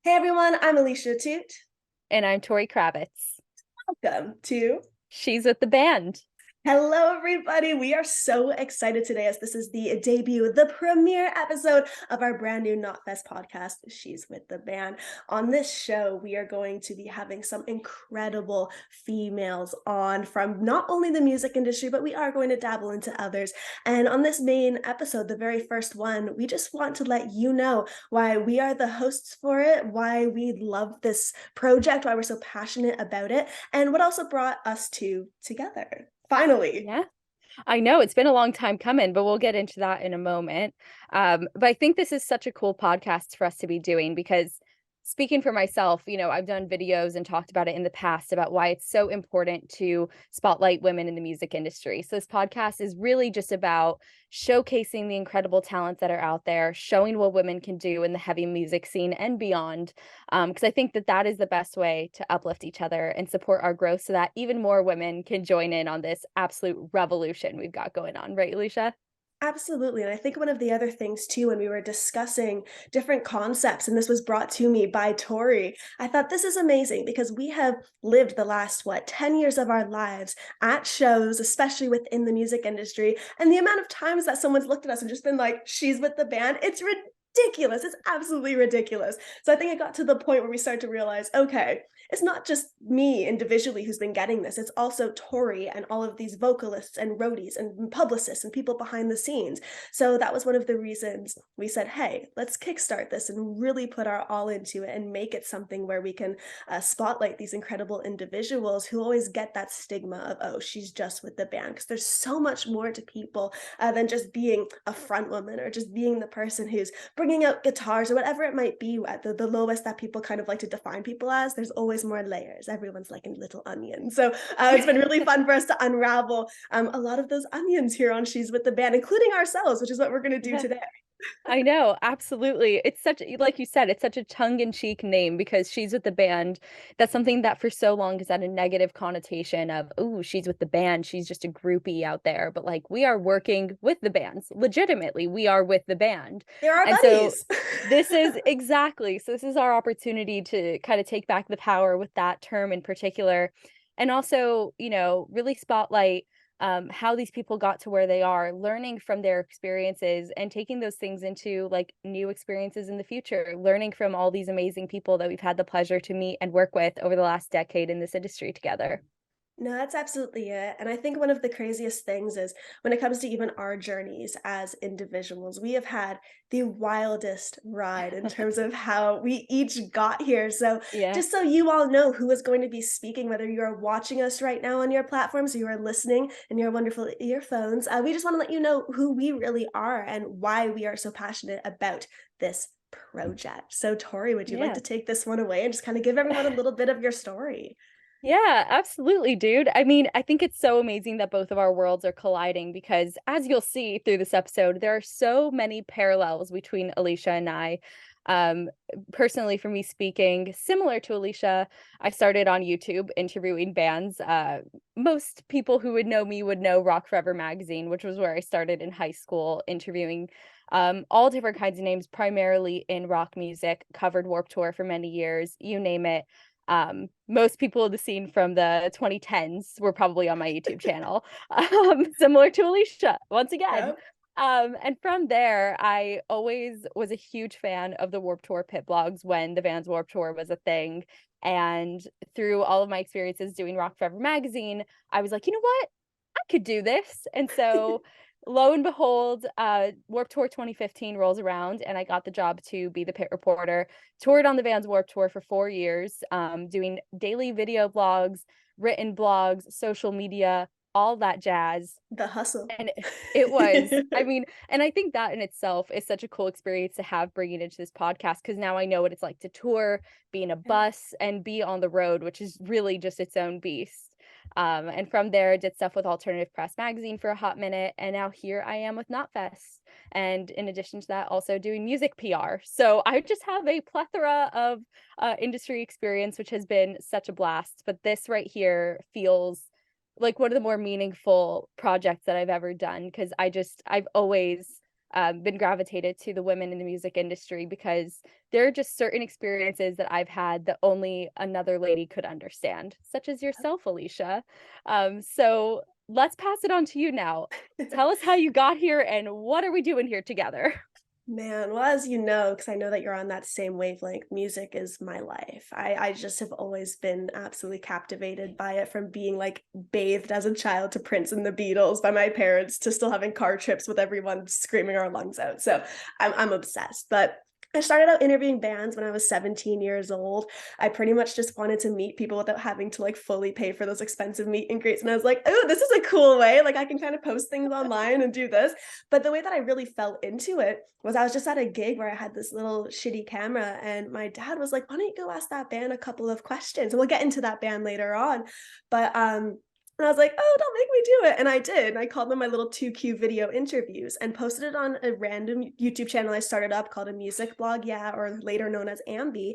Hey everyone, I'm Alicia Toot. And I'm Tori Kravitz. Welcome to She's with the band. Hello, everybody. We are so excited today as this is the debut, the premiere episode of our brand new Not Fest podcast, She's with the Band. On this show, we are going to be having some incredible females on from not only the music industry, but we are going to dabble into others. And on this main episode, the very first one, we just want to let you know why we are the hosts for it, why we love this project, why we're so passionate about it, and what also brought us two together. Finally. Yeah, I know it's been a long time coming, but we'll get into that in a moment. But I think this is such a cool podcast for us to be doing because speaking for myself, I've done videos and talked about it in the past about why it's so important to spotlight women in the music industry. So this podcast is really just about showcasing the incredible talent that are out there, showing what women can do in the heavy music scene and beyond. Because I think that that is the best way to uplift each other and support our growth so that even more women can join in on this absolute revolution we've got going on. Right, Alicia? Absolutely. And I think one of the other things too, when we were discussing different concepts, and this was brought to me by Tori, I thought this is amazing because we have lived the last, 10 years of our lives at shows, especially within the music industry. And the amount of times that someone's looked at us and just been like, she's with the band, it's ridiculous. It's absolutely ridiculous. So I think it got to the point where we started to realize, okay, it's not just me individually who's been getting this. It's also Tori and all of these vocalists and roadies and publicists and people behind the scenes. So that was one of the reasons we said, hey, let's kickstart this and really put our all into it and make it something where we can spotlight these incredible individuals who always get that stigma of, oh, she's just with the band. Because there's so much more to people than just being a front woman or just being the person who's bringing out guitars or whatever it might be at the lowest that people kind of like to define people as. There's always more layers. Everyone's like a little onion. So it's been really fun for us to unravel a lot of those onions here on She's with the Band, including ourselves, which is what we're going to do Yeah. today. I know, absolutely. It's such, like you said, it's such a tongue-in-cheek name because she's with the band. That's something that for so long has had a negative connotation of, oh, she's with the band. She's just a groupie out there. But like we are working with the bands. Legitimately, we are with the band. There are And so buddies. this is our opportunity to kind of take back the power with that term in particular. And also, really spotlight how these people got to where they are, learning from their experiences and taking those things into like new experiences in the future, learning from all these amazing people that we've had the pleasure to meet and work with over the last decade in this industry together. No, that's absolutely it. And I think one of the craziest things is when it comes to even our journeys as individuals, we have had the wildest ride in terms of how we each got here. So, Yeah. just so you all know who is going to be speaking, whether you are watching us right now on your platforms or you are listening in your wonderful earphones, we just want to let you know who we really are and why we are so passionate about this project. So, Tori, would you like Yeah. to take this one away and just kind of give everyone a little bit of your story? Yeah, absolutely, dude. I mean, I think it's so amazing that both of our worlds are colliding because, as you'll see through this episode, there are so many parallels between Alicia and I. Um, Personally, for me speaking, similar to Alicia, I started on YouTube interviewing bands. Most people who would know me would know Rock Forever magazine, which was where I started in high school, interviewing all different kinds of names, primarily in rock music, covered Warped Tour for many years, you name it. Most people in the scene from the 2010s were probably on my YouTube channel, similar to Alicia, once again. Yep. And from there, I always was a huge fan of the Warped Tour pit blogs when the Vans Warped Tour was a thing. And through all of my experiences doing Rock Forever magazine, I was like, you know what? I could do this. And so lo and behold, Warped Tour 2015 rolls around and I got the job to be the pit reporter. Toured on the Vans Warped Tour for 4 years, doing daily video blogs, written blogs, social media, all that jazz. The hustle. And it was, I mean, and I think that in itself is such a cool experience to have bringing into this podcast because now I know what it's like to tour, be in a Yeah. bus, and be on the road, which is really just its own beast. And from there, I did stuff with Alternative Press Magazine for a hot minute, and now here I am with Knotfest. And in addition to that, also doing music PR. So I just have a plethora of industry experience, which has been such a blast. But this right here feels like one of the more meaningful projects that I've ever done because I've always been gravitated to the women in the music industry because there are just certain experiences that I've had that only another lady could understand, such as yourself, Alicia. So let's pass it on to you now. Tell us how you got here and what are we doing here together? Man, well, as you know, because I know that you're on that same wavelength, music is my life. I just have always been absolutely captivated by it, from being like bathed as a child to Prince and the Beatles by my parents to still having car trips with everyone screaming our lungs out. So I'm obsessed. But I started out interviewing bands when I was 17 years old. I pretty much just wanted to meet people without having to like fully pay for those expensive meet and greets. And I was like, oh, this is a cool way. Like I can kind of post things online and do this. But the way that I really fell into it was I was just at a gig where I had this little shitty camera, and my dad was like, why don't you go ask that band a couple of questions? And we'll get into that band later on. But and I was like, oh, don't make me do it. And I did. And I called them my little 2Q video interviews and posted it on a random YouTube channel I started up called A Music Blog, yeah, or later known as Ambi.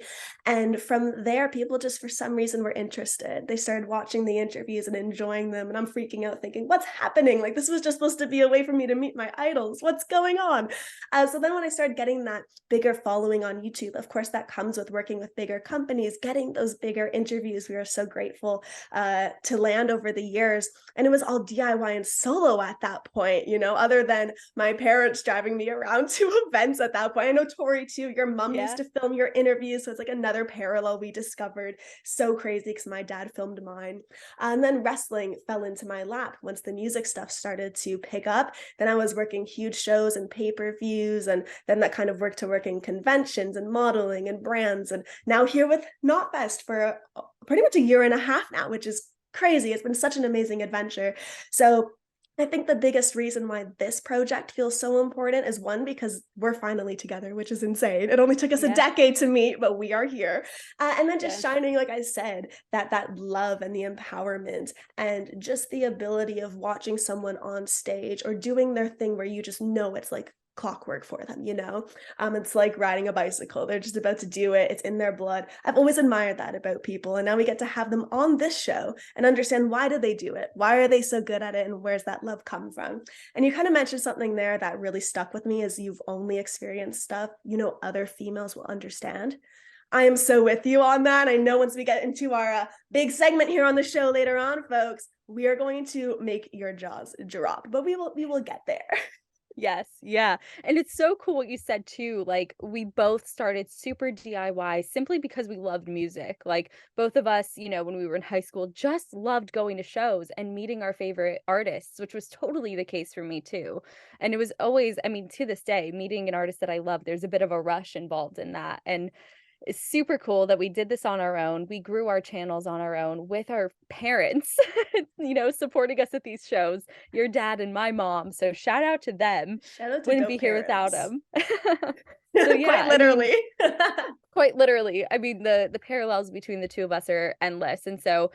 And from there, people just for some reason were interested. They started watching the interviews and enjoying them. And I'm freaking out thinking, what's happening? Like, this was just supposed to be a way for me to meet my idols. What's going on? So then when I started getting that bigger following on YouTube, of course, that comes with working with bigger companies, getting those bigger interviews. We are so grateful to land over the years. And it was all DIY and solo at that point, you know, other than my parents driving me around to events at that point. I know Tori too, your mom used Yeah. to film your interviews. So it's like another parallel we discovered. So crazy because my dad filmed mine. And then wrestling fell into my lap once the music stuff started to pick up. Then I was working huge shows and pay-per-views. And then that kind of worked to work in conventions and modeling and brands. And now here with Knotfest for pretty much a year and a half now, which is crazy. It's been such an amazing adventure. So I think the biggest reason why this project feels so important is, one, because we're finally together, which is insane. It only took us a Yeah. decade to meet, but we are here. And then just Yes. shining, like I said, that love and the empowerment and just the ability of watching someone on stage or doing their thing where you just know it's like clockwork for them, you know. It's like riding a bicycle. They're just about to do it. It's in their blood. I've always admired that about people, and now we get to have them on this show and understand, why do they do it, why are they so good at it, and where's that love come from. And you kind of mentioned something there that really stuck with me, is you've only experienced stuff you know other females will understand. I am so with you on that. I know once we get into our big segment here on the show later on, folks, we are going to make your jaws drop, but we will get there. Yes, yeah, and it's so cool what you said too, like, we both started super DIY simply because we loved music, like, both of us, when we were in high school, just loved going to shows and meeting our favorite artists, which was totally the case for me too, and it was always, I mean, to this day, meeting an artist that I love, there's a bit of a rush involved in that, and it's super cool that we did this on our own. We grew our channels on our own with our parents, supporting us at these shows, your dad and my mom. So shout out to them. Shout out to Wouldn't dope be here without parents. them. So yeah, Quite I mean, literally. quite literally. I mean, the parallels between the two of us are endless. And so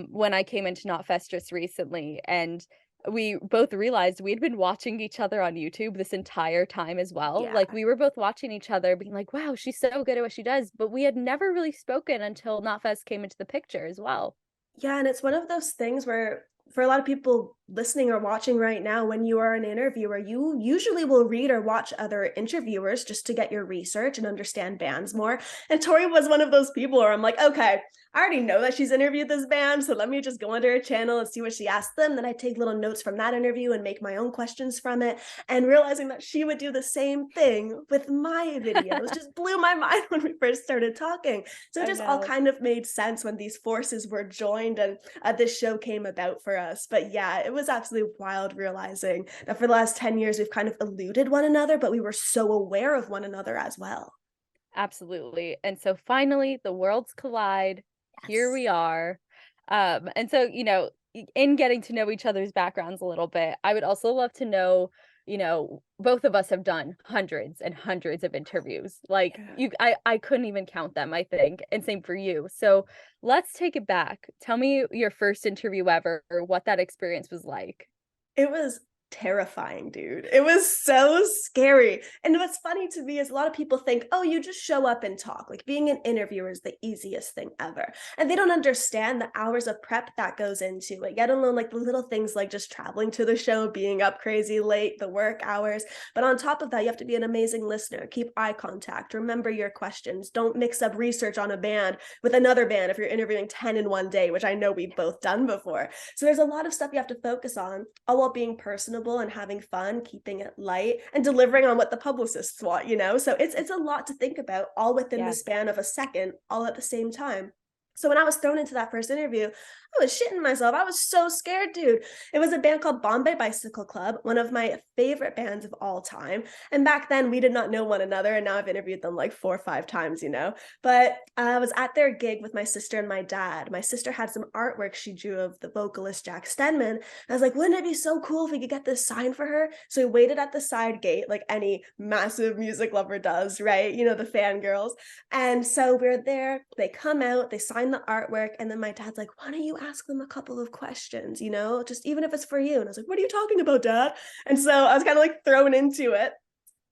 when I came into Knotfest just recently, and we both realized we had been watching each other on YouTube this entire time as well. Yeah. Like, we were both watching each other being like, wow, she's so good at what she does. But we had never really spoken until Knotfest came into the picture as well. Yeah, and it's one of those things where for a lot of people listening or watching right now, when you are an interviewer, you usually will read or watch other interviewers just to get your research and understand bands more. And Tori was one of those people where I'm like, okay, I already know that she's interviewed this band, so let me just go onto her channel and see what she asked them. Then I take little notes from that interview and make my own questions from it. And realizing that she would do the same thing with my videos just blew my mind when we first started talking. So it I just all know. kind of made sense when these forces were joined and this show came about for us. But yeah, it was absolutely wild realizing that for the last 10 years, we've kind of eluded one another, but we were so aware of one another as well. Absolutely. And so finally, the worlds collide. Here Yes. we are. And so, in getting to know each other's backgrounds a little bit, I would also love to know, both of us have done hundreds and hundreds of interviews. Like, Yeah. I couldn't even count them, I think. And same for you. So let's take it back. Tell me your first interview ever, or what that experience was like. It was terrifying, dude. It was so scary. And what's funny to me is a lot of people think, oh, you just show up and talk. Like being an interviewer is the easiest thing ever. And they don't understand the hours of prep that goes into it, yet alone like the little things like just traveling to the show, being up crazy late, the work hours. But on top of that, you have to be an amazing listener, keep eye contact, remember your questions, don't mix up research on a band with another band if you're interviewing 10 in one day, which I know we've both done before. So there's a lot of stuff you have to focus on, all while being personable and having fun, keeping it light, and delivering on what the publicists want, you know? So it's a lot to think about, all within the Yeah. span of a second, all at the same time. So when I was thrown into that first interview, I was shitting myself. I was so scared, dude. It was a band called Bombay Bicycle Club, one of my favorite bands of all time. And back then we did not know one another. And now I've interviewed them like 4 or 5 times, you know? But I was at their gig with my sister and my dad. My sister had some artwork she drew of the vocalist Jack Stedman. I was like, wouldn't it be so cool if we could get this signed for her? So we waited at the side gate, like any massive music lover does, right? You know, the fangirls. And so we're there, they come out, they sign the artwork, and then my dad's like, why don't you ask them a couple of questions, you know, just even if it's for you? And I was like, what are you talking about, Dad? And so I was kind of like thrown into it.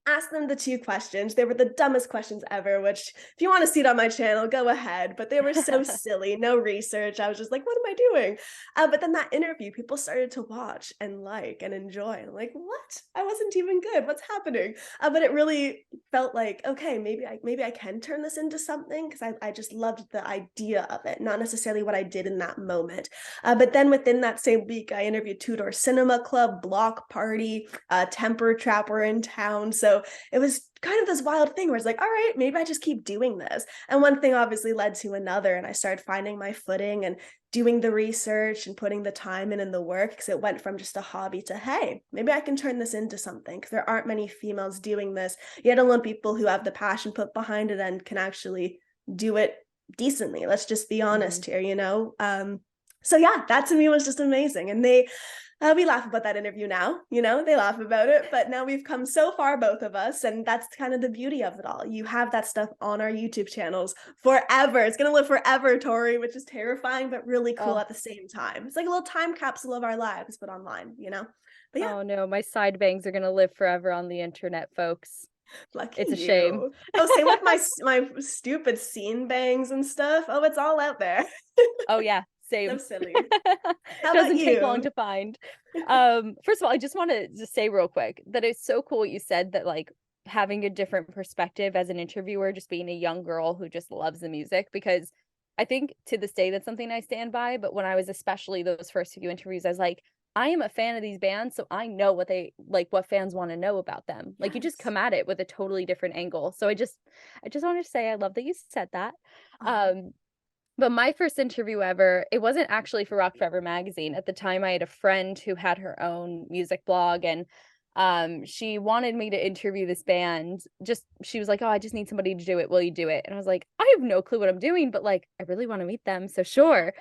Asked them the 2 questions. They were the dumbest questions ever, which if you want to see it on my channel, go ahead. But they were so silly, no research. I was just like, what am I doing? But then that interview, people started to watch and like and enjoy. And I'm like, what? I wasn't even good. What's happening? But it really felt like, okay, maybe I can turn this into something, because I just loved the idea of it, not necessarily what I did in that moment. But then within that same week, I interviewed Two Door Cinema Club, Block Party, Temper Trap were in town. So it was kind of this wild thing where it's like, all right, maybe I just keep doing this. And one thing obviously led to another. And I started finding my footing and doing the research and putting the time in and the work, because it went from just a hobby to, hey, maybe I can turn this into something, because there aren't many females doing this, yet alone people who have the passion put behind it and can actually do it decently. Let's just be honest here, you know? So yeah, that to me was just amazing. And we laugh about that interview now, you know, they laugh about it, but now we've come so far, both of us. And that's kind of the beauty of it all. You have that stuff on our YouTube channels forever. It's going to live forever, Tori, which is terrifying, but really cool Oh, at the same time. It's like a little time capsule of our lives, but online, you know? But yeah, oh no, my side bangs are gonna live forever on the internet, folks. lucky It's a shame. you. Oh, same with my stupid scene bangs and stuff. Oh, it's all out there. Oh yeah, So same. silly. How about Doesn't take long you? to find. First of all, I just want to just say real quick that it's so cool what you said, that like having a different perspective as an interviewer, just being a young girl who just loves the music, because I think to this day that's something I stand by. But when I was, especially those first few interviews, I was like, I am a fan of these bands, so I know what they like, what fans want to know about them. Like you just Yes. come at it with a totally different angle. So I just wanted to say I love that you said that. Oh, Um, but my first interview ever, it wasn't actually for Rock Forever magazine. At the time, I had a friend who had her own music blog, and she wanted me to interview this band. Just she was like, "Oh, I just need somebody to do it. Will you do it?" And I was like, "I have no clue what I'm doing, but like I really want to meet them, so sure."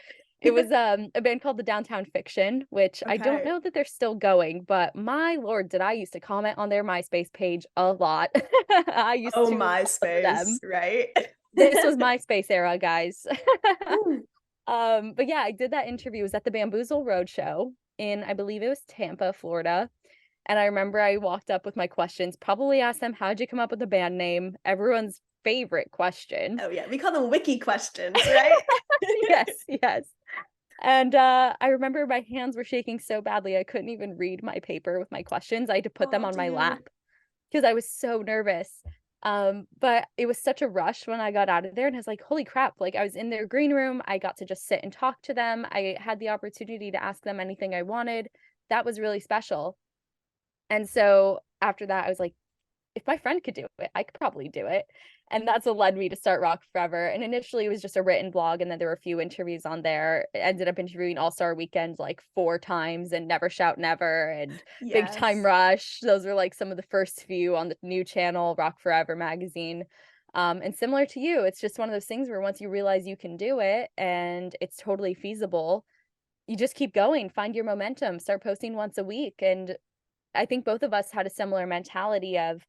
It was a band called the Downtown Fiction, which I don't okay. know that they're still going, but my lord, did I used to comment on their MySpace page a lot. I used Oh, to love MySpace, them. right? This was MySpace era, guys. Mm, But yeah, I did that interview. It was at the Bamboozle Roadshow in, I believe it was Tampa, Florida. And I remember I walked up with my questions, probably asked them, how'd you come up with the band name? Everyone's favorite question. oh yeah, we call them wiki questions, right? Yes, yes. And I remember my hands were shaking so badly I couldn't even read my paper with my questions. I had to put them Oh, on my dude. lap because I was so nervous. But it was such a rush when I got out of there, and I was like, holy crap, like I was in their green room. I got to just sit and talk to them. I had the opportunity to ask them anything I wanted. That was really special. And so after that, I was like, if my friend could do it, I could probably do it. And that's what led me to start Rock Forever. And initially it was just a written blog, and then there were a few interviews on there. I ended up interviewing All Star Weekend like 4 times, and Never Shout Never and Big Time Yes. Rush. Those were like some of the first few on the new channel, Rock Forever magazine. And similar to you, it's just one of those things where once you realize you can do it and it's totally feasible, you just keep going, find your momentum, start posting once a week. And I think both of us had a similar mentality of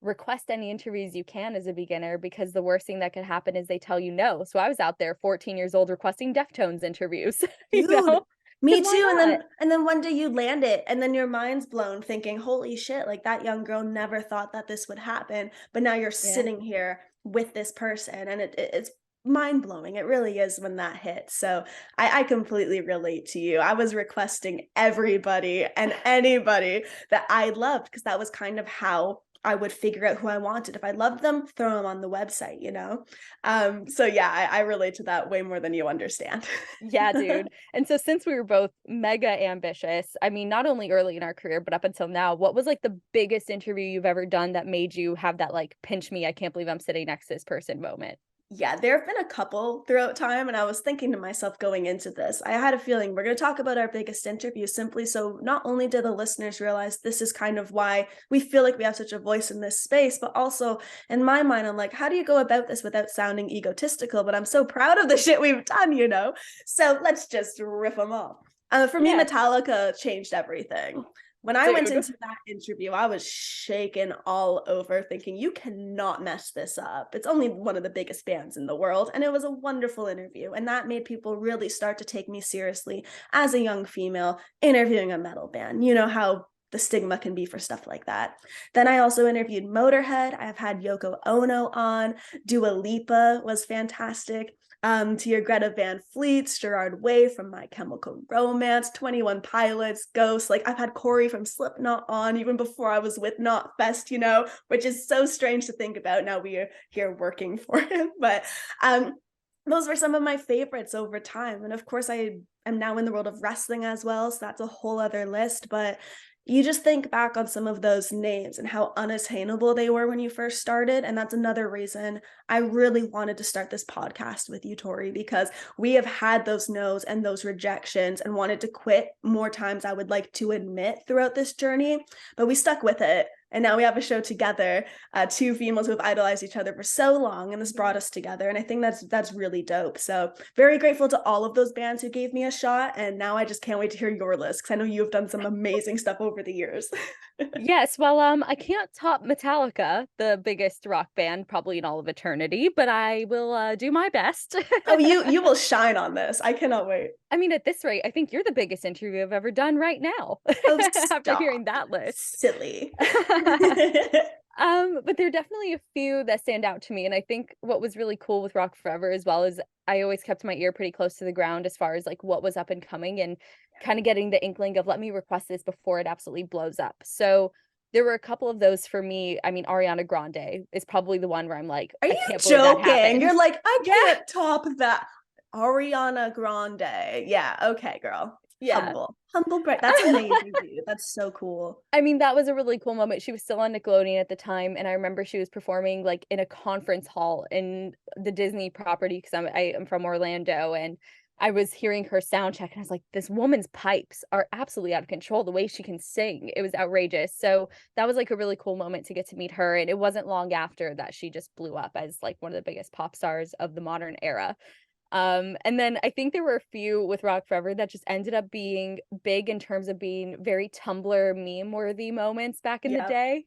request any interviews you can as a beginner, because the worst thing that could happen is they tell you no. So I was out there 14 years old requesting Deftones interviews, you Dude, know? Me Because why too. And not? then one day you land it and then your mind's blown thinking, holy shit, like that young girl never thought that this would happen. But now you're Yeah. sitting here with this person and it's mind blowing. It really is when that hits. So I completely relate to you. I was requesting everybody and anybody that I loved because that was kind of how I would figure out who I wanted. If I loved them, throw them on the website, you know? So yeah, I relate to that way more than you understand. Yeah, dude. And so since we were both mega ambitious, I mean, not only early in our career, but up until now, what was like the biggest interview you've ever done that made you have that like pinch me, I can't believe I'm sitting next to this person moment? Yeah, there have been a couple throughout time, and I was thinking to myself going into this, I had a feeling we're going to talk about our biggest interview simply so not only do the listeners realize this is kind of why we feel like we have such a voice in this space, but also in my mind, I'm like, how do you go about this without sounding egotistical? But I'm so proud of the shit we've done, you know? So let's just rip them off. For me, Yeah, Metallica changed everything. When I went dude. into that interview, I was shaken all over, thinking, you cannot mess this up. It's only one of the biggest bands in the world. And it was a wonderful interview. And that made people really start to take me seriously as a young female interviewing a metal band. You know how the stigma can be for stuff like that. Then I also interviewed Motorhead. I've had Yoko Ono on. Dua Lipa was fantastic. To your Greta Van Fleet, Gerard Way from My Chemical Romance, 21 Pilots, Ghost. Like I've had Corey from Slipknot on even before I was with Knotfest, you know, which is so strange to think about. Now we are here working for him, but those were some of my favorites over time. And of course, I am now in the world of wrestling as well, so that's a whole other list. But you just think back on some of those names and how unattainable they were when you first started. And that's another reason I really wanted to start this podcast with you, Tori, because we have had those no's and those rejections and wanted to quit more times I would like to admit throughout this journey, but we stuck with it. And now we have a show together, two females who have idolized each other for so long, and this brought us together. And I think that's really dope. So very grateful to all of those bands who gave me a shot. And now I just can't wait to hear your list because I know you have done some amazing stuff over the years. Yes, well, I can't top Metallica, the biggest rock band probably in all of eternity, but I will do my best. Oh, you will shine on this. I cannot wait. I mean, at this rate, I think you're the biggest interview I've ever done right now Oh, after stop. hearing that list. Silly. But there are definitely a few that stand out to me. And I think what was really cool with Rock Forever as well is I always kept my ear pretty close to the ground as far as like what was up and coming and kind of getting the inkling of let me request this before it absolutely blows up. So there were a couple of those for me. I mean, Ariana Grande is probably the one where I'm like, Are I you can't believe that joking? happened. You're like, I Yeah. can't top that. Ariana Grande. Yeah, okay, girl. Yeah. Humble brag. That's amazing, dude. That's so cool. I mean, that was a really cool moment. She was still on Nickelodeon at the time, and I remember she was performing like in a conference hall in the Disney property because I am from Orlando, and I was hearing her sound check, and I was like, "This woman's pipes are absolutely out of control. The way she can sing, it was outrageous." So that was like a really cool moment to get to meet her, and it wasn't long after that she just blew up as like one of the biggest pop stars of the modern era. And then I think there were a few with Rock Forever that just ended up being big in terms of being very Tumblr meme worthy moments back in the Yeah. day.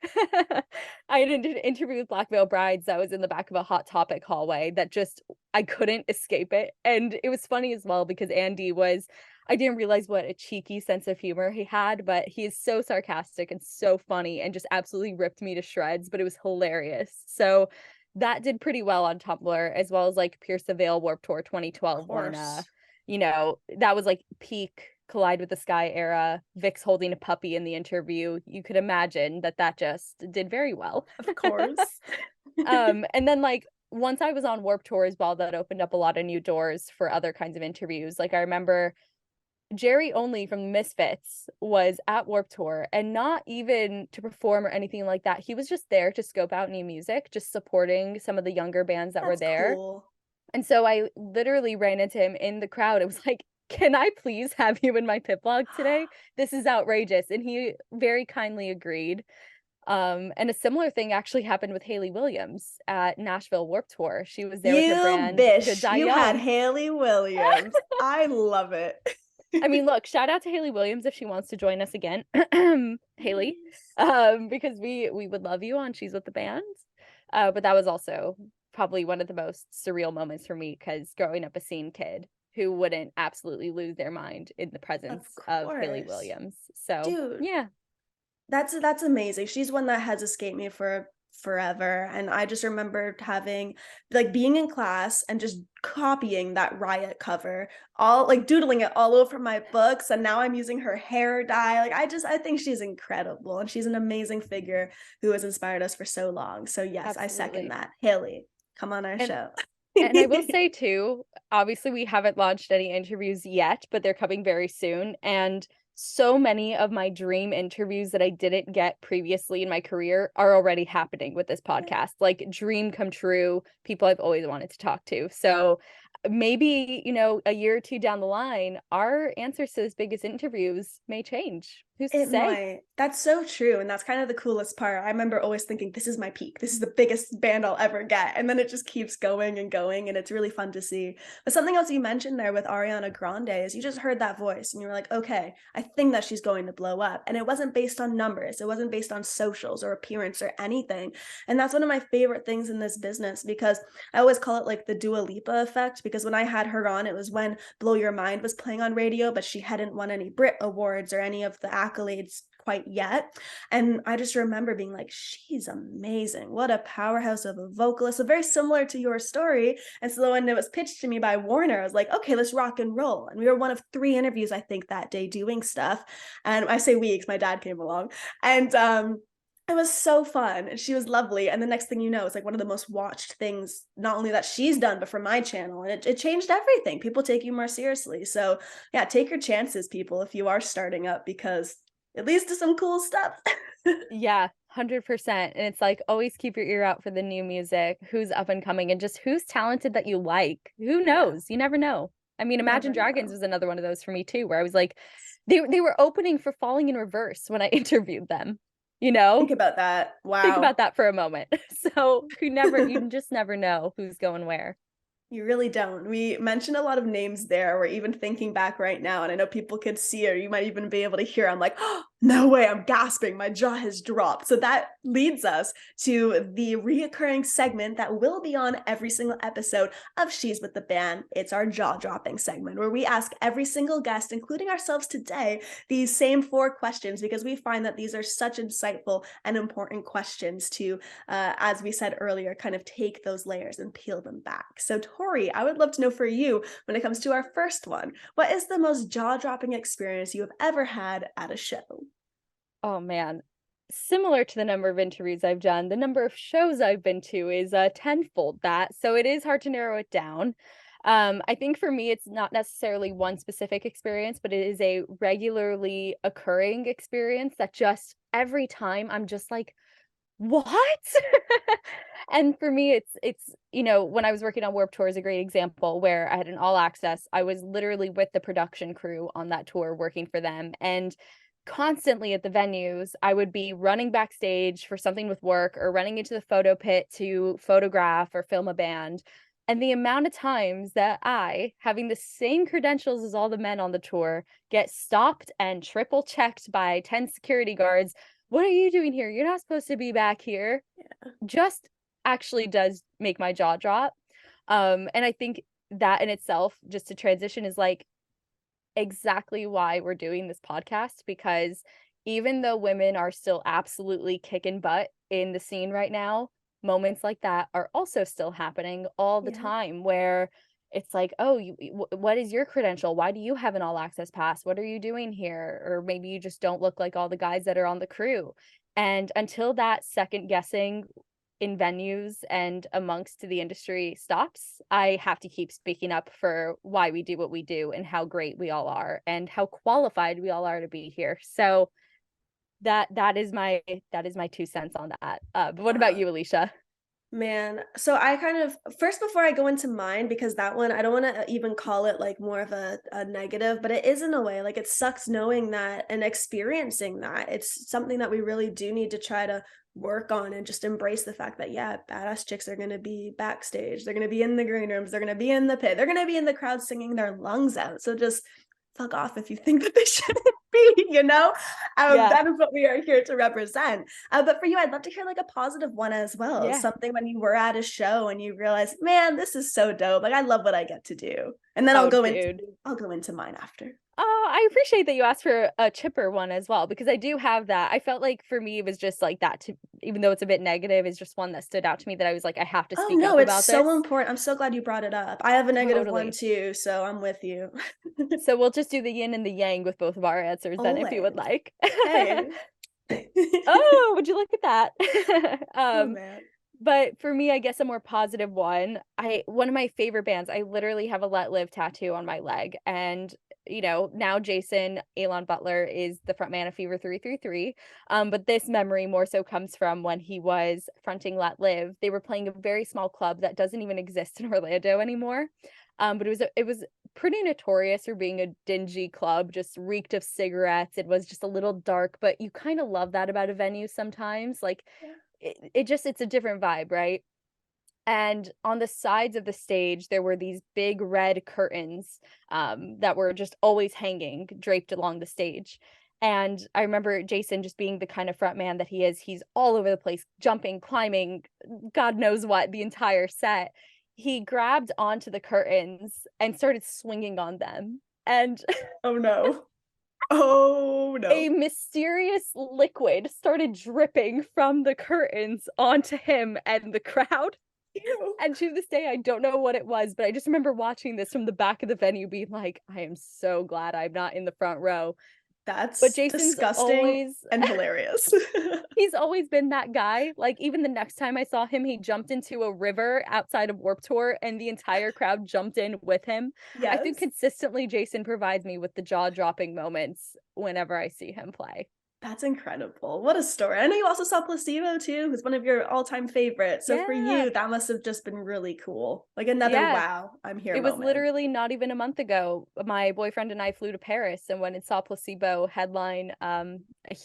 I had an interview with Black Veil Brides that was in the back of a Hot Topic hallway that just I couldn't escape it. And it was funny as well because Andy was I didn't realize what a cheeky sense of humor he had, but he is so sarcastic and so funny and just absolutely ripped me to shreds, but it was hilarious. So that did pretty well on Tumblr, as well as like Pierce the Veil Warp Tour Of 2012 when course. that was like peak Collide with the Sky era, Vix holding a puppy in the interview. You could imagine that that just did very well. Of course. And then like once I was on Warp Tour as well, that opened up a lot of new doors for other kinds of interviews. Like I remember Jerry Only from the Misfits was at Warp Tour and not even to perform or anything like that. He was just there to scope out new music, just supporting some of the younger bands that were That's there. cool. And so I literally ran into him in the crowd. It was like, can I please have you in my pit vlog today? This is outrageous. And he very kindly agreed. And a similar thing actually happened with Hayley Williams at Nashville Warp Tour. She was there with her You brand Good bish. Die You had Young. Haley Williams. I love it. I mean, look, shout out to Hayley Williams if she wants to join us again. Haley, because we would love you on She's with the Band. But that was also probably one of the most surreal moments for me because growing up a scene kid, who wouldn't absolutely lose their mind in the Of presence of Hayley course. Williams. So Dude, yeah, that's amazing. She's one that has escaped me for forever, and I just remember having like, being in class and just copying that Riot cover, all like, doodling it all over my books, and now I'm using her hair dye, like, I think she's incredible, and she's an amazing figure who has inspired us for so long, so yes, I second absolutely. that. Haley, come on our And show. And I will say too, obviously we haven't launched any interviews yet, but they're coming very soon. And so many of my dream interviews that I didn't get previously in my career are already happening with this podcast. Like dream come true, people I've always wanted to talk to. So maybe, a year or two down the line, our answers to this biggest interviews may change. Who's to It say? might. That's so true, and that's kind of the coolest part. I remember always thinking, "This is my peak. This is the biggest band I'll ever get," and then it just keeps going, and it's really fun to see. But something else you mentioned there with Ariana Grande is you just heard that voice, and you were like, "Okay, I think that she's going to blow up," and it wasn't based on numbers. It wasn't based on socials or appearance or anything, and that's one of my favorite things in this business because I always call it like the Dua Lipa effect because when I had her on, it was when Blow Your Mind was playing on radio, but she hadn't won any Brit Awards or any of the accolades quite yet. And I just remember being like, she's amazing. What a powerhouse of a vocalist. So very similar to your story. And so when it was pitched to me by Warner, I was like, okay, let's rock and roll. And we were one of 3 interviews, I think, that day doing stuff. And I say we because my dad came along. And it was so fun, and she was lovely, and the next thing you know, it's, like, one of the most watched things, not only that she's done, but for my channel, and it changed everything. People take you more seriously, so, yeah, take your chances, people, if you are starting up because it leads to some cool stuff. Yeah, 100%. And it's like always keep your ear out for the new music, who's up and coming, and just who's talented that you like. Who Yeah, knows? You never know. I mean, Imagine never Dragons know. was another one of those for me too, where I was like, they were opening for Falling in Reverse when I interviewed them, you Think know? about that. Think about Wow. that for a moment. So you just never know who's going where. You really don't. We mentioned a lot of names there. We're even thinking back right now, and I know people could see or you might even be able to hear. I'm like, oh, no way, I'm gasping. My jaw has dropped. So that leads us to the reoccurring segment that will be on every single episode of She's with the Band. It's our jaw dropping segment where we ask every single guest, including ourselves today, these same 4 questions because we find that these are such insightful and important questions to as we said earlier, kind of take those layers and peel them back. So, Tori, I would love to know for you when it comes to our first one, what is the most jaw dropping experience you have ever had at a show? Oh man. Similar to the number of interviews I've done, the number of shows I've been to is tenfold that. So it is hard to narrow it down. I think for me, it's not necessarily one specific experience, but it is a regularly occurring experience that just every time I'm just like, what? And for me, when I was working on Warped Tour is a great example where I had an all access. I was literally with the production crew on that tour working for them. And constantly at the venues, I would be running backstage for something with work or running into the photo pit to photograph or film a band. And the amount of times that I, having the same credentials as all the men on the tour, get stopped and triple checked by 10 security guards. What are you doing here? You're not supposed to be back here. Just actually does make my jaw drop. And I think that in itself, just to transition, is like exactly why we're doing this podcast, because even though women are still absolutely kicking butt in the scene right now, moments like that are also still happening all the Yeah. time where it's like, oh, what is your credential? Why do you have an all access pass? What are you doing here? Or maybe you just don't look like all the guys that are on the crew. And until that second guessing in venues and amongst the industry stops, I have to keep speaking up for why we do what we do and how great we all are and how qualified we all are to be here. So that is my 2 cents on that. But what about Wow. you, Alicia? Man, so I kind of first before I go into mine, because that one I don't want to even call it like more of a negative, but it is in a way. Like it sucks knowing that and experiencing that. It's something that we really do need to try to work on and just embrace the fact that yeah, badass chicks are gonna be backstage, they're gonna be in the green rooms, they're gonna be in the pit, they're gonna be in the crowd singing their lungs out. So just fuck off if you think that they shouldn't be, you know? Yeah. That is what we are here to represent. But for you, I'd love to hear like a positive one as well. Yeah. Something when you were at a show and you realize, man, this is so dope. Like I love what I get to do. And then Oh, dude. I'll go into mine after. Oh, I appreciate that you asked for a chipper one as well, because I do have that. I felt like for me, it was just like that to, even though it's a bit negative, is just one that stood out to me that I was like, I have to Oh speak no, up it's about this. so important. I'm so glad you brought it up. I have a negative one Totally. too, so I'm with you. So we'll just do the yin and the yang with both of our answers then, if you would Always. like. Hey. Oh, would you look at that? Oh man. But for me, I guess a more positive one, one of my favorite bands, I literally have a Let Live tattoo on my leg. And, now Jason Alon Butler is the frontman of Fever 333. But this memory more so comes from when he was fronting Let Live. They were playing a very small club that doesn't even exist in Orlando anymore. But it was pretty notorious for being a dingy club, just reeked of cigarettes. It was just a little dark, but you kind of love that about a venue sometimes. Like Yeah. it's a different vibe, right? And on the sides of the stage, there were these big red curtains that were just always hanging, draped along the stage. And I remember Jason just being the kind of front man that he is. He's all over the place, jumping, climbing, God knows what, the entire set. He grabbed onto the curtains and started swinging on them. And Oh no. Oh a no. mysterious liquid started dripping from the curtains onto him and the crowd. Ew. And to this day, I don't know what it was, but I just remember watching this from the back of the venue being like, I am so glad I'm not in the front row. But That's Jason's disgusting always and hilarious. he's always been that guy. Like even the next time I saw him, he jumped into a river outside of Warped Tour and the entire crowd jumped in with him. I think Yes. consistently Jason provides me with the jaw-dropping moments whenever I see him play. That's incredible. What a story. I know you also saw Placebo too, who's one of your all-time favorites. So for Yeah. you, that must have just been really cool. Like another Yeah. wow, I'm here It was moment. literally not even a month ago. My boyfriend and I flew to Paris and went and saw Placebo headline a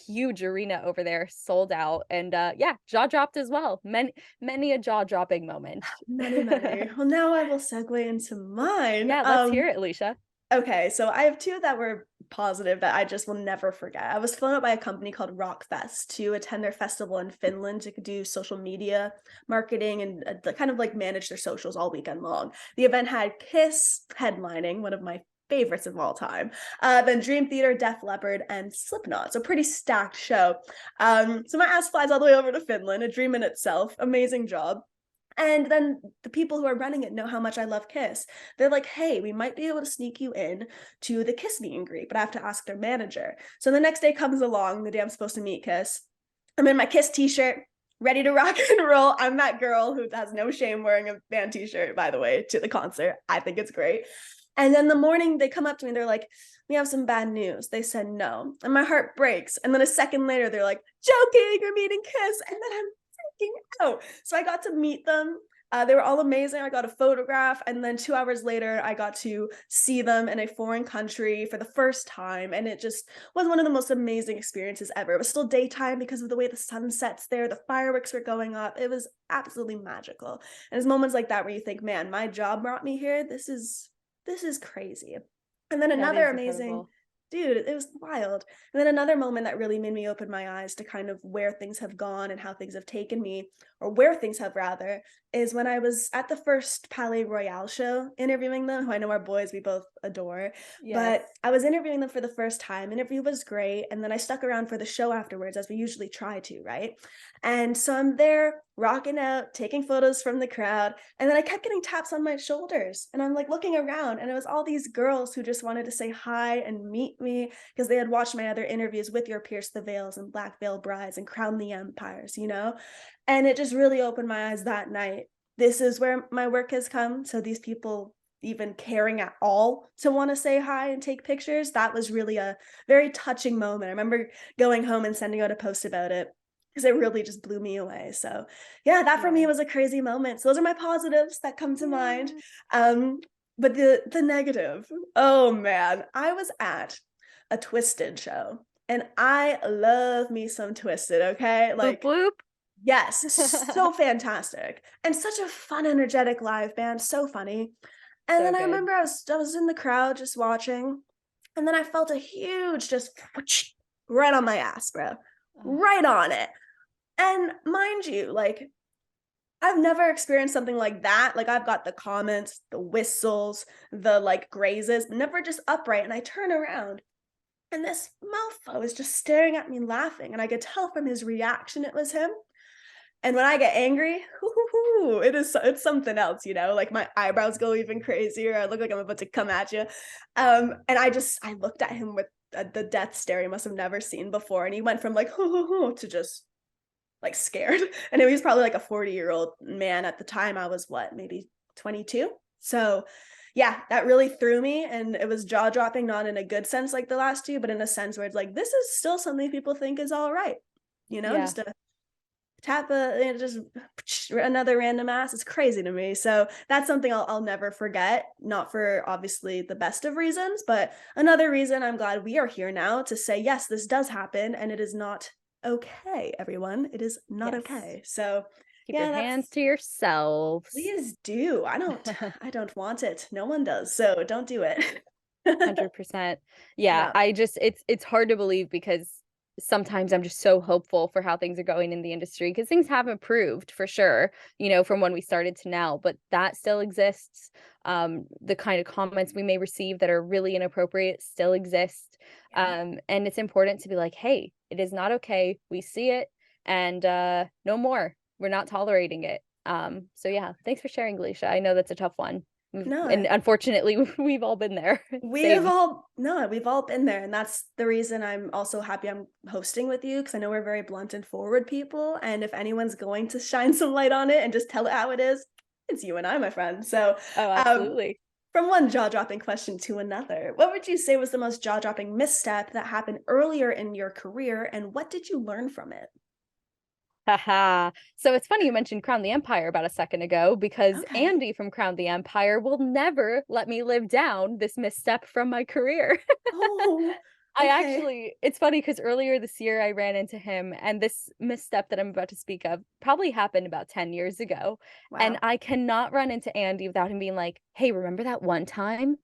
huge arena over there, sold out. And yeah, jaw dropped as well. Many a jaw dropping moment. Many, many. Well, now I will segue into mine. Yeah, let's hear it, Alicia. Okay, so I have two that were positive that I just will never forget. I was flown out by a company called Rockfest to attend their festival in Finland to do social media marketing and kind of like manage their socials all weekend long. The event had Kiss headlining, one of my favorites of all time. Then Dream Theater, Def Leppard, and Slipknot. So pretty stacked show. So my ass flies all the way over to Finland, a dream in itself. Amazing job. And then the people who are running it know how much I love Kiss. They're like, hey, we might be able to sneak you in to the Kiss meet and greet, but I have to ask their manager. So the next day comes along, the day I'm supposed to meet Kiss. I'm in my Kiss t-shirt, ready to rock and roll. I'm that girl who has no shame wearing a band t-shirt, by the way, to the concert. I think it's great. And then the morning they come up to me, they're like, we have some bad news. They said no. And my heart breaks. And then a second later, they're like, joking, you're meeting Kiss. And then I'm out. So I got to meet them. They were all amazing. I got a photograph, and then 2 hours later, I got to see them in a foreign country for the first time, and it just was one of the most amazing experiences ever. It was still daytime because of the way the sun sets there. The fireworks were going up. It was absolutely magical. And it's moments like that where you think, man, my job brought me here. This is crazy. And then That another is amazing incredible. dude, it was wild. And then another moment that really made me open my eyes to kind of where things have gone and how things have taken me, or where things have rather, is when I was at the first Palais Royale show interviewing them, who I know our boys we both adore. Yes. But I was interviewing them for the first time. Interview was great. And then I stuck around for the show afterwards, as we usually try to, right? And so I'm there rocking out, taking photos from the crowd. And then I kept getting taps on my shoulders. And I'm like looking around, and it was all these girls who just wanted to say hi and meet me because they had watched my other interviews with Your Pierce the Veils and Black Veil Brides and Crown the Empires, you know? And it just really opened my eyes that night. This is where my work has come. So these people even caring at all to want to say hi and take pictures, that was really a very touching moment. I remember going home and sending out a post about it because it really just blew me away. So yeah, that for me Yeah. was a crazy moment. So those are my positives that come to mind. Yeah. Um, but the negative, oh man, I was at a Twisted show, and I love me some Twisted, okay? Bloop Like, bloop. yes, so fantastic. And such a fun, energetic live band, so funny. And So then I good. remember I was in the crowd just watching, And then I felt a huge just right on my ass, bro. Oh, Right on it. And mind you, like, I've never experienced something like that. Like, I've got the comments, the whistles, the like grazes, never just upright. And I turn around and this mofo is just staring at me laughing. And I could tell from his reaction it was him. And when I get angry, it's something else, you know. Like my eyebrows go even crazier. I look like I'm about to come at you. And I looked at him with the death stare he must have never seen before, and he went from like to just like scared. And he was probably like a 40-year-old man at the time. I was what, maybe 22. So yeah, that really threw me, and it was jaw dropping, not in a good sense like the last two, but in a sense where it's like this is still something people think is all right, you know, yeah. just a tap just another random ass. It's crazy to me. So that's something I'll never forget. Not for obviously the best of reasons, but another reason I'm glad we are here now to say yes, this does happen, and it is not okay. Everyone, it is not Yes. okay. So Keep your yeah, hands that's to yourselves. please do. I don't want it. No one does. So don't do it. 100%. Yeah, Yeah. I just it's hard to believe because sometimes I'm just so hopeful for how things are going in the industry because things have improved for sure, from when we started to now, but that still exists. The kind of comments we may receive that are really inappropriate still exist. Yeah. And it's important to be like, "Hey, it is not okay. We see it and no more. We're not tolerating it." So yeah, thanks for sharing, Alicia. I know that's a tough one. And No, unfortunately, we've all been there. we have Same. all no, we've all been there, and that's the reason I'm also happy I'm hosting with you, because I know we're very blunt and forward people, and if anyone's going to shine some light on it and just tell it how it is, it's you and I, my friend. So, Oh, um, absolutely. from one jaw-dropping question to another, what would you say was the most jaw-dropping misstep that happened earlier in your career, and what did you learn from it? Haha. So it's funny you mentioned Crown the Empire about a second ago because Okay. Andy from Crown the Empire will never let me live down this misstep from my career. Oh, I okay. actually, it's funny because earlier this year I ran into him, and this misstep that I'm about to speak of probably happened about 10 years ago. And Wow. I cannot run into Andy without him being like, "Hey, remember that one time?"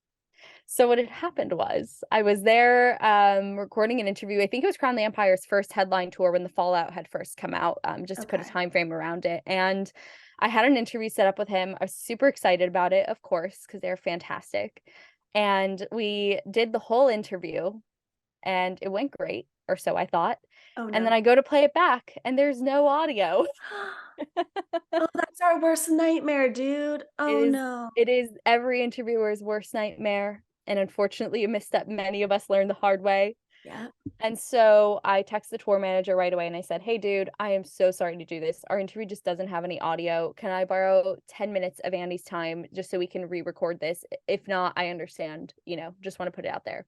So what had happened was I was there recording an interview. I think it was Crown the Empire's first headline tour when the Fallout had first come out, just to put a Okay. time frame around it. And I had an interview set up with him. I was super excited about it, of course, because they're fantastic. And we did the whole interview and it went great, or so I thought. Oh, And then no. I go to play it back and there's no audio. Oh, that's our worst nightmare, dude. It Oh, is no. it is every interviewer's worst nightmare. And unfortunately, a misstep many of us learned the hard way. Yeah. And so I text the tour manager right away and I said, "Hey, dude, I am so sorry to do this. Our interview just doesn't have any audio. Can I borrow 10 minutes of Andy's time just so we can re record this? If not, I understand, just want to put it out there."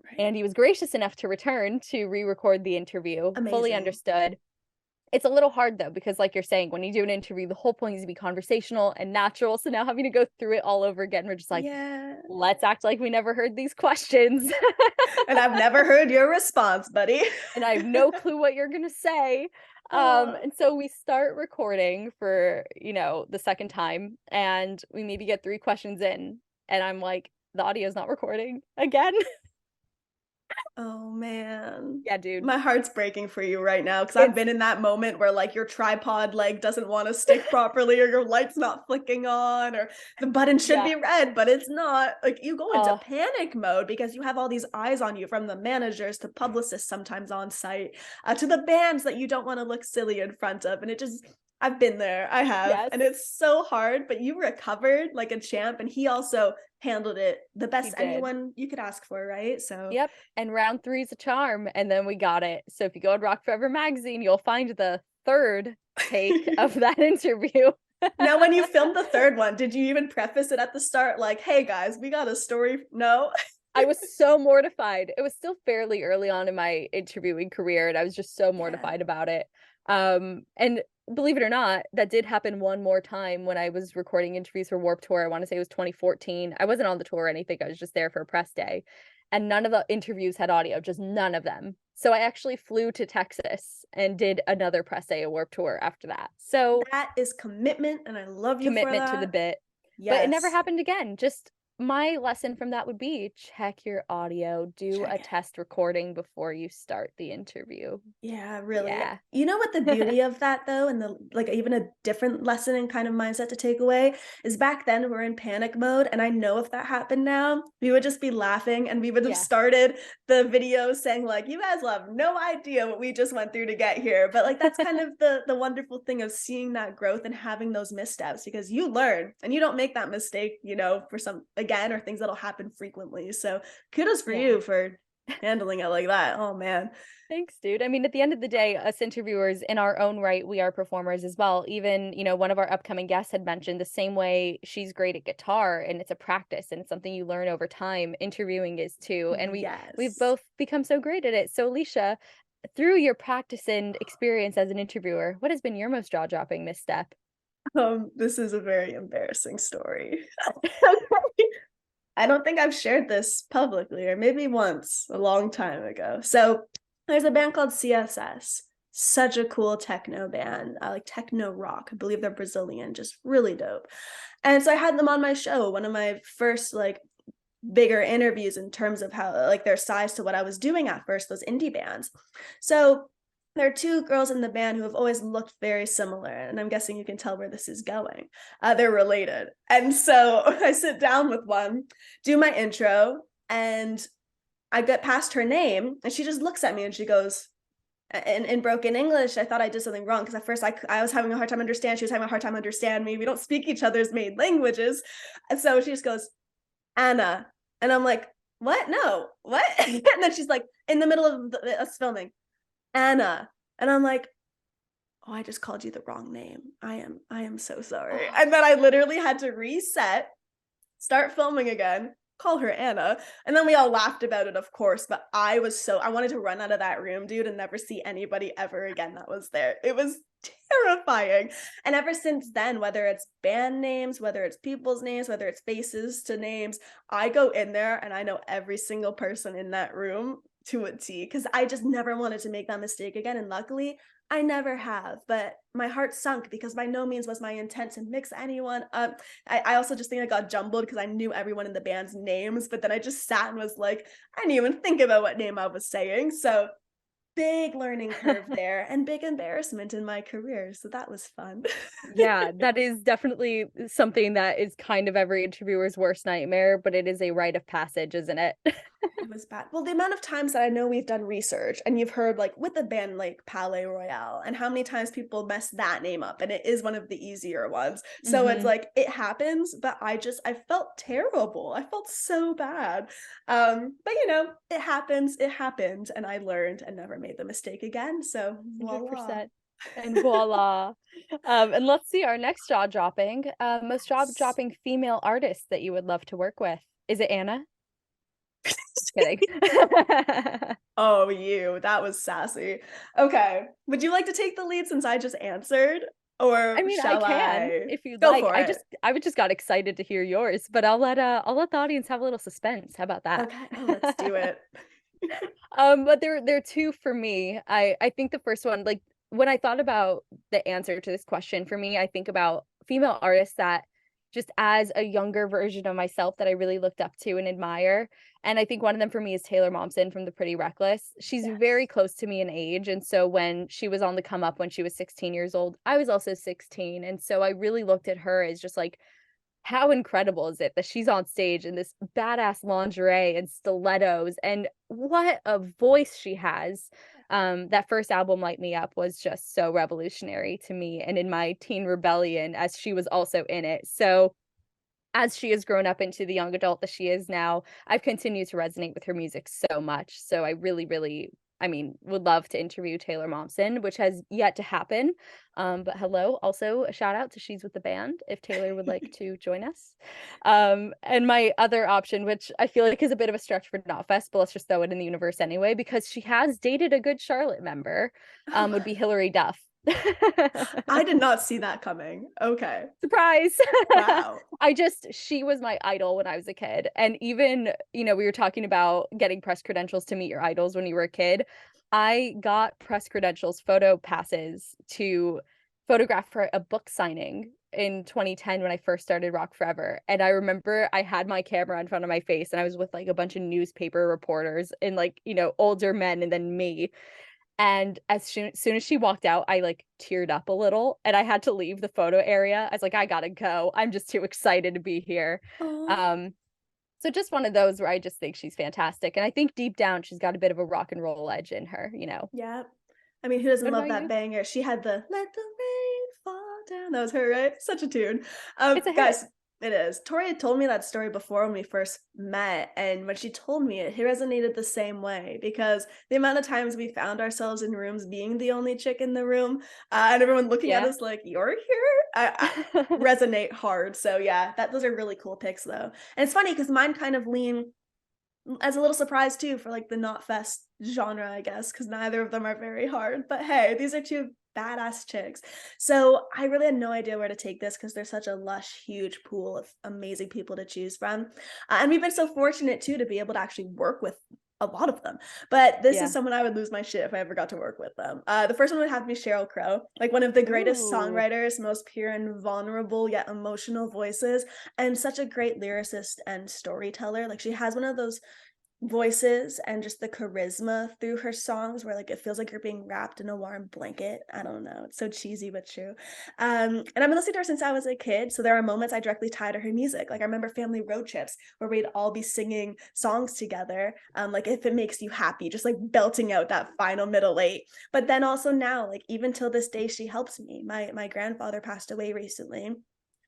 Right. And he was gracious enough to return to re record the interview, fully Amazing. understood. It's a little hard though, because like you're saying, when you do an interview, the whole point is to be conversational and natural. So now having to go through it all over again, we're just like, Yeah. let's act like we never heard these questions. And I've never heard your response, buddy. And I have no clue what you're gonna say. Oh, And so we start recording for, the second time, and we maybe get three questions in, and I'm like, the audio's not recording again. oh man. Yeah, dude. My heart's breaking for you right now, because I've It's been in that moment where like your tripod leg doesn't want to stick properly, or your light's not flicking on, or the button should yeah. be red, but it's not. Like you go into Uh panic mode because you have all these eyes on you, from the managers to publicists sometimes on site, to the bands that you don't want to look silly in front of. And it just, I've been there. I have. yes, And it's so hard, but you recovered like a champ. And he also handled it the he best did. anyone you could ask for, right? So Yep, and round 3 is a charm, and then we got it. So if you go on Rock Forever magazine, you'll find the 3rd take of that interview. now, when you filmed the third one, did you even preface it at the start like, "Hey guys, we got a story"? No? I was so mortified. It was still fairly early on in my interviewing career, and I was just so Yeah. mortified about it. And believe it or not, that did happen one more time when I was recording interviews for Warped Tour. I wanna say it was 2014. I wasn't on the tour or anything, I was just there for a press day, and none of the interviews had audio, just none of them. So I actually flew to Texas and did another press day at Warped Tour after that. So That is commitment, and I love you for commitment to the that. bit, but it never Yes. happened again. Just my lesson from that would be check your audio, do Check a it. test recording before you start the interview. Yeah, really. Yeah. You know what the beauty of that though, and the like even a different lesson and kind of mindset to take away is back then we're in panic mode. And I know if that happened now, we would just be laughing and we would have Yeah. started the video saying, like, you guys will have no idea what we just went through to get here. But like that's kind of the wonderful thing of seeing that growth and having those missteps because you learn and you don't make that mistake, for some again or things that'll happen frequently. So kudos for Yeah. you for handling it like that. Oh man. Thanks, dude. I mean, at the end of the day, us interviewers in our own right, we are performers as well. Even, one of our upcoming guests had mentioned the same way she's great at guitar and it's a practice and it's something you learn over time. Interviewing is too. And we've Yes. both become so great at it. So, Alicia, through your practice and experience as an interviewer, what has been your most jaw-dropping misstep? This is a very embarrassing story. Okay. I don't think I've shared this publicly, or maybe once a long time ago. So there's a band called CSS. Such a cool techno band, like techno rock. I believe they're Brazilian, just really dope. And so I had them on my show, one of my first like bigger interviews in terms of how like their size to what I was doing at first, those indie bands. So there are two girls in the band who have always looked very similar, and I'm guessing you can tell where this is going. They're related. And so I sit down with one, do my intro, and I get past her name, and she just looks at me and she goes, in broken English, I thought I did something wrong because at first I was having a hard time understand. She was having a hard time understand me. We don't speak each other's main languages. And so she just goes, Anna. And I'm like, what? No, what? And then she's like, in the middle of us filming, Anna. And I'm like, oh, I just called you the wrong name. I am so sorry. Oh, And then I literally had to reset, start filming again, call her Anna. And then we all laughed about it, of course. But I wanted to run out of that room, dude, and never see anybody ever again that was there. It was terrifying. And ever since then, whether it's band names, whether it's people's names, whether it's faces to names, I go in there and I know every single person in that room to a T because I just never wanted to make that mistake again. And luckily, I never have, but my heart sunk because by no means was my intent to mix anyone up. I also just think I got jumbled because I knew everyone in the band's names, but then I just sat and was like, I didn't even think about what name I was saying. So big learning curve there and big embarrassment in my career. So that was fun. yeah, that is definitely something that is kind of every interviewer's worst nightmare, but it is a rite of passage, isn't it? It was bad. Well, the amount of times that I know we've done research and you've heard like with the band like Palais Royale and how many times people mess that name up and it is one of the easier ones. So it's Mhm. like it happens, but I felt terrible. I felt so bad. But it happens, it happened, and I learned and never made the mistake again. So voila. 100%. And voila. And let's see our next jaw-dropping, most jaw-dropping female artist that you would love to work with. Is it Anna? Just kidding. Oh, that was sassy. Okay. Would you like to take the lead since I just answered? I Or mean, I shall can I if you'd go like. for it? I would just got excited to hear yours, but I'll let the audience have a little suspense. How about that? Okay. Oh, let's do it. But there are two for me. I think the first one, like when I thought about the answer to this question, for me, I think about female artists that just as a younger version of myself that I really looked up to and admire. And I think one of them for me is Taylor Momsen from the Pretty Reckless. She's Yes. very close to me in age. And so when she was on the come up when she was 16 years old, I was also 16. And so I really looked at her as just like how incredible is it that she's on stage in this badass lingerie and stilettos, and what a voice she has. That first album, Light Me Up, was just so revolutionary to me and in my teen rebellion as she was also in it. So as she has grown up into the young adult that she is now, I've continued to resonate with her music so much. So I really, really, I mean, would love to interview Taylor Momsen, which has yet to happen. But hello, also a shout out to She's with the Band if Taylor would like to join us. And my other option, which I feel like is a bit of a stretch for Knotfest, but let's just throw it in the universe anyway, because she has dated a good Charlotte member, would be Hilary Duff. I did not see that coming. Okay. Surprise. Wow. She was my idol when I was a kid. And even, we were talking about getting press credentials to meet your idols when you were a kid. I got press credentials, photo passes to photograph for a book signing in 2010 when I first started Rock Forever. And I remember I had my camera in front of my face and I was with like a bunch of newspaper reporters and like, older men and then me. And as soon as she walked out, I like teared up a little and I had to leave the photo area. I was like, I gotta go. I'm just too excited to be here. Oh, Um, so just one of those where I just think she's fantastic. And I think deep down she's got a bit of a rock and roll edge in her. yeah. I mean, who doesn't What love about that you? banger? She had the "Let the rain fall down." That was her, right? Such a tune. It's a hit. Guys, it is. Tori had told me that story before when we first met, and when she told me it resonated the same way because the amount of times we found ourselves in rooms being the only chick in the room, and everyone looking at Yeah. us like, "You're here?" I resonate hard. So yeah, those are really cool picks though. And it's funny because mine kind of lean as a little surprise too for like the not fest genre, I guess, because neither of them are very hard. But hey, these are two badass chicks. So I really had no idea where to take this because there's such a lush, huge pool of amazing people to choose from. And we've been so fortunate too to be able to actually work with a lot of them. But this is Yeah. someone I would lose my shit if I ever got to work with them. The first one would have to be Sheryl Crow, like one of the greatest Ooh. songwriters, most pure and vulnerable yet emotional voices, and such a great lyricist and storyteller. Like she has one of those voices and just the charisma through her songs where like it feels like you're being wrapped in a warm blanket. I don't know. It's so cheesy but true. And I've been listening to her since I was a kid. So there are moments I directly tie to her music. Like I remember family road trips where we'd all be singing songs together. Like if it makes you happy, just like belting out that final middle eight. But then also now, like even till this day, she helps me. My grandfather passed away recently.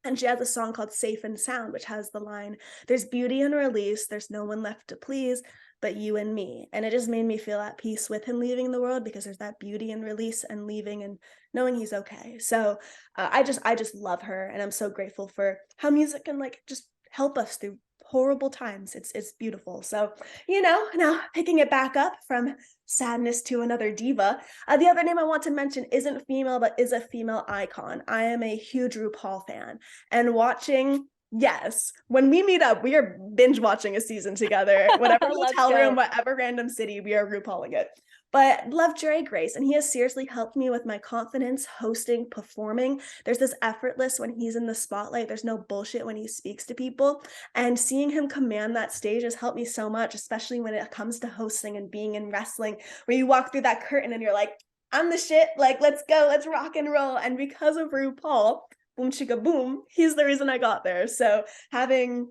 And she has a song called Safe and Sound, which has the line, "There's beauty in release, there's no one left to please but you and me." And it just made me feel at peace with him leaving the world because there's that beauty in release and leaving and knowing he's okay. So I just love her, and I'm so grateful for how music can like just help us through horrible times. It's beautiful. So now picking it back up from sadness to another diva. The other name I want to mention isn't female, but is a female icon. I am a huge RuPaul fan, and watching. Yes, when we meet up, we are binge watching a season together. Whatever Let's hotel room, go. whatever random city, we are RuPauling it. But love Drag Race, and he has seriously helped me with my confidence, hosting, performing. There's this effortless when he's in the spotlight. There's no bullshit when he speaks to people. And seeing him command that stage has helped me so much, especially when it comes to hosting and being in wrestling, where you walk through that curtain and you're like, I'm the shit. Like, let's go, let's rock and roll. And because of RuPaul, boom chicka boom, he's the reason I got there. So having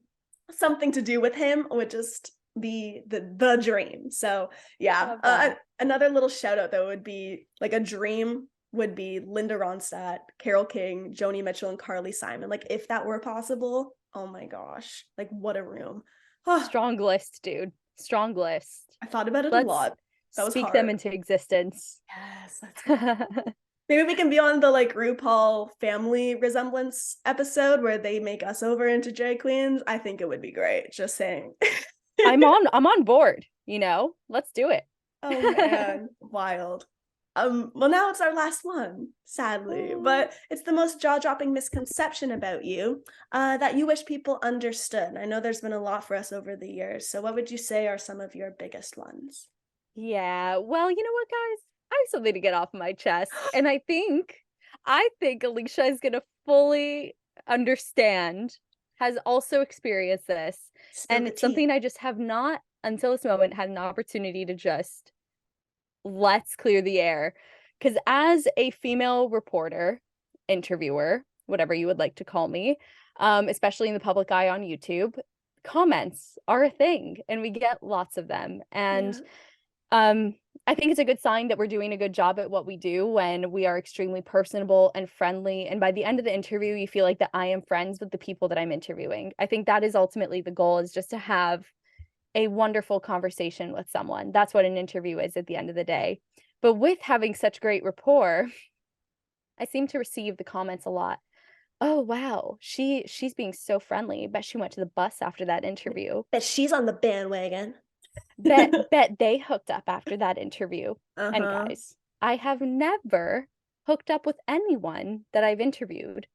something to do with him would just be the dream. So yeah. Love that. Another little shout out though would be like a dream would be Linda Ronstadt, Carole King, Joni Mitchell, and Carly Simon. Like if that were possible, oh my gosh, like what a room. Oh, Strong list, dude. Strong list. I thought about it a Let's lot. That was speak them hard. into existence. Yes, let's go. Maybe we can be on the like RuPaul family resemblance episode where they make us over into drag queens. I think it would be great. Just saying. I'm on board. Let's do it. Oh man, wild. Well now it's our last one, sadly, Oh. but it's the most jaw-dropping misconception about you that you wish people understood. I know there's been a lot for us over the years, so what would you say are some of your biggest ones? Yeah. Well, you know what, guys? I have something to get off my chest. And I think Alicia is gonna fully understand, has also experienced this. Spill And the it's tea. something I just have not, until this moment, had an opportunity to just let's clear the air. Because as a female reporter, interviewer, whatever you would like to call me, especially in the public eye on YouTube, comments are a thing and we get lots of them. And Yeah. um, I think it's a good sign that we're doing a good job at what we do when we are extremely personable and friendly. And by the end of the interview, you feel like that I am friends with the people that I'm interviewing. I think that is ultimately the goal, is just to have a wonderful conversation with someone. That's what an interview is at the end of the day. But with having such great rapport, I seem to receive the comments a lot. Oh wow, she's being so friendly. Bet she went to the bus after that interview. But she's on the bandwagon. Bet they hooked up after that interview. And Uh-huh. guys, I have never hooked up with anyone that I've interviewed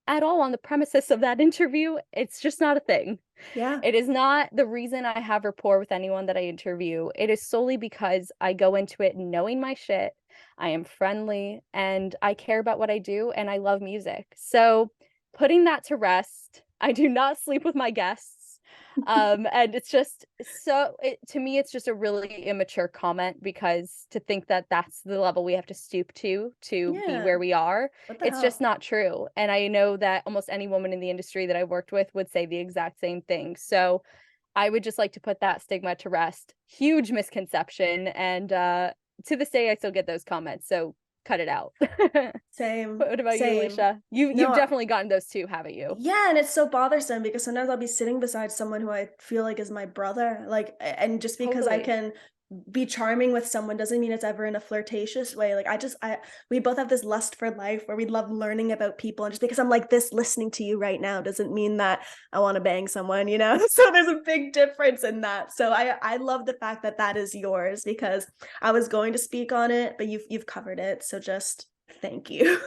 at all on the premises of that interview. It's just not a thing. Yeah. It is not the reason I have rapport with anyone that I interview. It is solely because I go into it knowing my shit. I am friendly and I care about what I do and I love music. So putting that to rest. I do not sleep with my guests. And it's just to me, it's just a really immature comment, because to think that that's the level we have to stoop to be Yeah. where we are, What the it's just hell? not true. And I know that almost any woman in the industry that I worked with would say the exact same thing. So I would just like to put that stigma to rest. Huge misconception. And to this day, I still get those comments. So cut it out. Same, What about you, same. Alicia? You've No, definitely gotten those too, haven't you? yeah, and it's so bothersome because sometimes I'll be sitting beside someone who I feel like is my brother, like, and just because I Totally. can be charming with someone doesn't mean it's ever in a flirtatious way. Like, we both have this lust for life where we love learning about people, and just because I'm like this listening to you right now doesn't mean that I want to bang someone, you know? So there's a big difference in that. So I love the fact that that is yours, because I was going to speak on it, but you've covered it. So just thank you.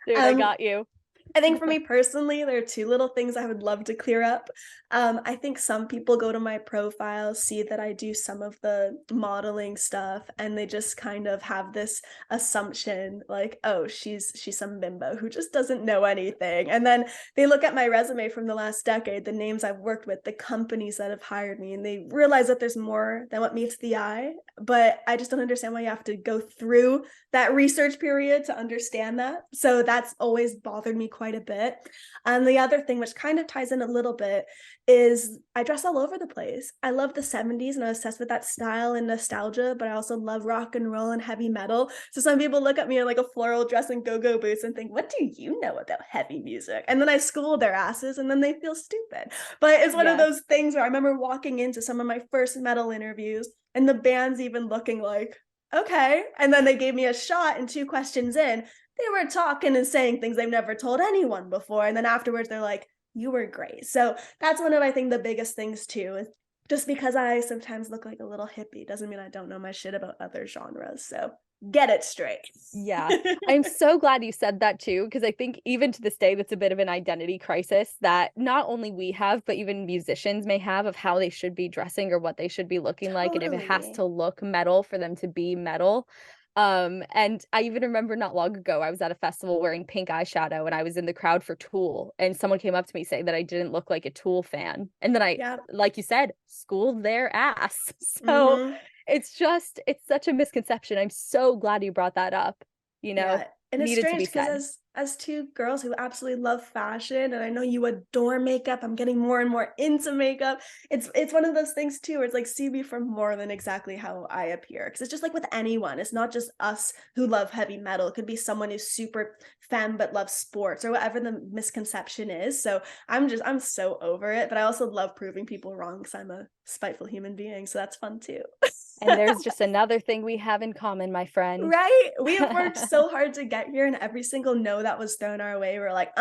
Dude, I um got you. I think for me personally, there are two little things I would love to clear up. I think some people go to my profile, see that I do some of the modeling stuff, and they just kind of have this assumption like, oh, she's some bimbo who just doesn't know anything. And then they look at my resume from the last decade, the names I've worked with, the companies that have hired me, and they realize that there's more than what meets the eye. But I just don't understand why you have to go through that research period to understand that. So that's always bothered me quite a bit. And the other thing, which kind of ties in a little bit, is I dress all over the place. I love the 70s and I'm obsessed with that style and nostalgia, but I also love rock and roll and heavy metal. So some people look at me in like a floral dress and go-go boots and think, what do you know about heavy music? And then I school their asses and then they feel stupid. But it's one of Yes. those things where I remember walking into some of my first metal interviews and the band's even looking like, okay. And then they gave me a shot, and two questions in, they were talking and saying things they've never told anyone before. And then afterwards, they're like, you were great. So that's one of, I think, the biggest things too. Is just because I sometimes look like a little hippie doesn't mean I don't know my shit about other genres. So get it straight. Yeah. I'm so glad you said that too, because I think even to this day, that's a bit of an identity crisis that not only we have, but even musicians may have, of how they should be dressing or what they should be looking like, and if it has to Totally. look metal for them to be metal. And I even remember not long ago, I was at a festival wearing pink eyeshadow and I was in the crowd for Tool, and someone came up to me saying that I didn't look like a Tool fan. And then I, Yeah. like you said, schooled their ass. So Mm-hmm. it's such a misconception. I'm so glad you brought that up, you know, Yeah, and it's needed to strange be because said. as two girls who absolutely love fashion, and I know you adore makeup, I'm getting more and more into makeup. It's one of those things too, where it's like, see me for more than exactly how I appear. Because it's just like with anyone, it's not just us who love heavy metal. It could be someone who's super femme but loves sports or whatever the misconception is. So I'm so over it, but I also love proving people wrong because I'm a spiteful human being. So that's fun too. And there's just another thing we have in common, my friend. Right? We have worked so hard to get here, and every single no that was thrown our way, we're like,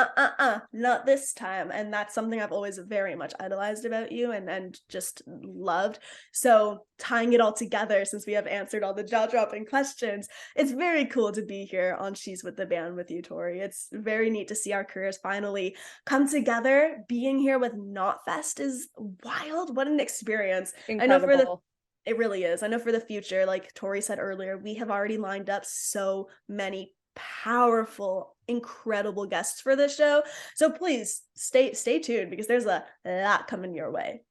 not this time. And that's something I've always very much idolized about you and just loved. So tying it all together, since we have answered all the jaw-dropping questions, it's very cool to be here on She's with the Band with you, Tori. It's very neat to see our careers finally come together. Being here with Knotfest is wild. What an experience. I know for the Incredible. It really is. I know for the future, like Tori said earlier, we have already lined up so many powerful, incredible guests for this show. So please stay tuned because there's a lot coming your way.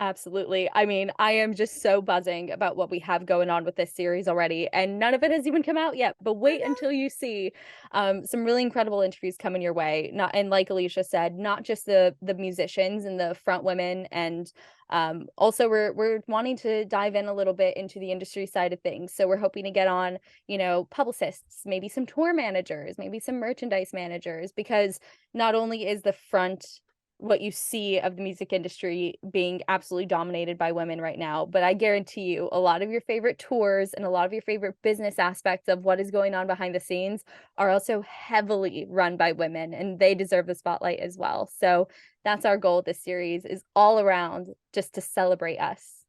Absolutely. I mean, I am just so buzzing about what we have going on with this series already, and none of it has even come out yet. But I wait know. until you see some really incredible interviews coming your way. Not and like Alicia said, not just the musicians and the front women, and also we're wanting to dive in a little bit into the industry side of things. So we're hoping to get on, publicists, maybe some tour managers, maybe some merchandise managers, because not only is the front what you see of the music industry being absolutely dominated by women right now, but I guarantee you a lot of your favorite tours and a lot of your favorite business aspects of what is going on behind the scenes are also heavily run by women, and they deserve the spotlight as well. So that's our goal with this series, is all around just to celebrate us.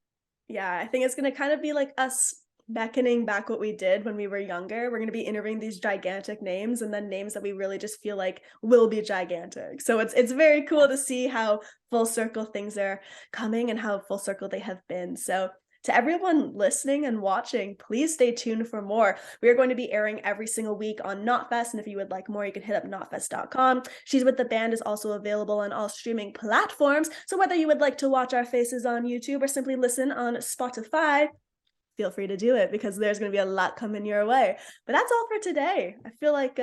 Yeah, I think it's gonna kind of be like us beckoning back what we did when we were younger. We're gonna be interviewing these gigantic names and then names that we really just feel like will be gigantic. So it's very cool to Yes. see how full circle things are coming and how full circle they have been. So To everyone listening and watching, please stay tuned for more. We are going to be airing every single week on Knotfest, and if you would like more, you can hit up knotfest.com. She's with the Band is also available on all streaming platforms, so whether you would like to watch our faces on YouTube or simply listen on Spotify, feel free to do it because there's going to be a lot coming your way. But that's all for today. I feel like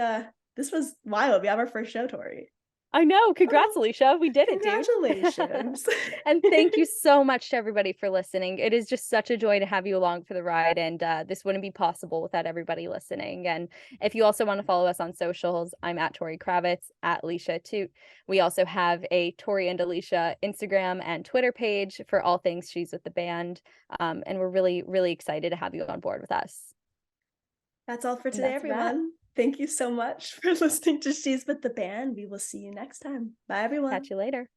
this was wild. We have our first show, Tori. I know. Congrats, Oh, Alicia. We did it, dude. congratulations. And thank you so much to everybody for listening. It is just such a joy to have you along for the ride. And this wouldn't be possible without everybody listening. And if you also want to follow us on socials, I'm at Tori Kravitz, at Alicia Atout. We also have a Tori and Alicia Instagram and Twitter page for all things She's with the Band. And we're really, really excited to have you on board with us. That's all for And today, that's a wrap. everyone. Thank you so much for listening to She's with the Band. We will see you next time. Bye, everyone. Catch you later.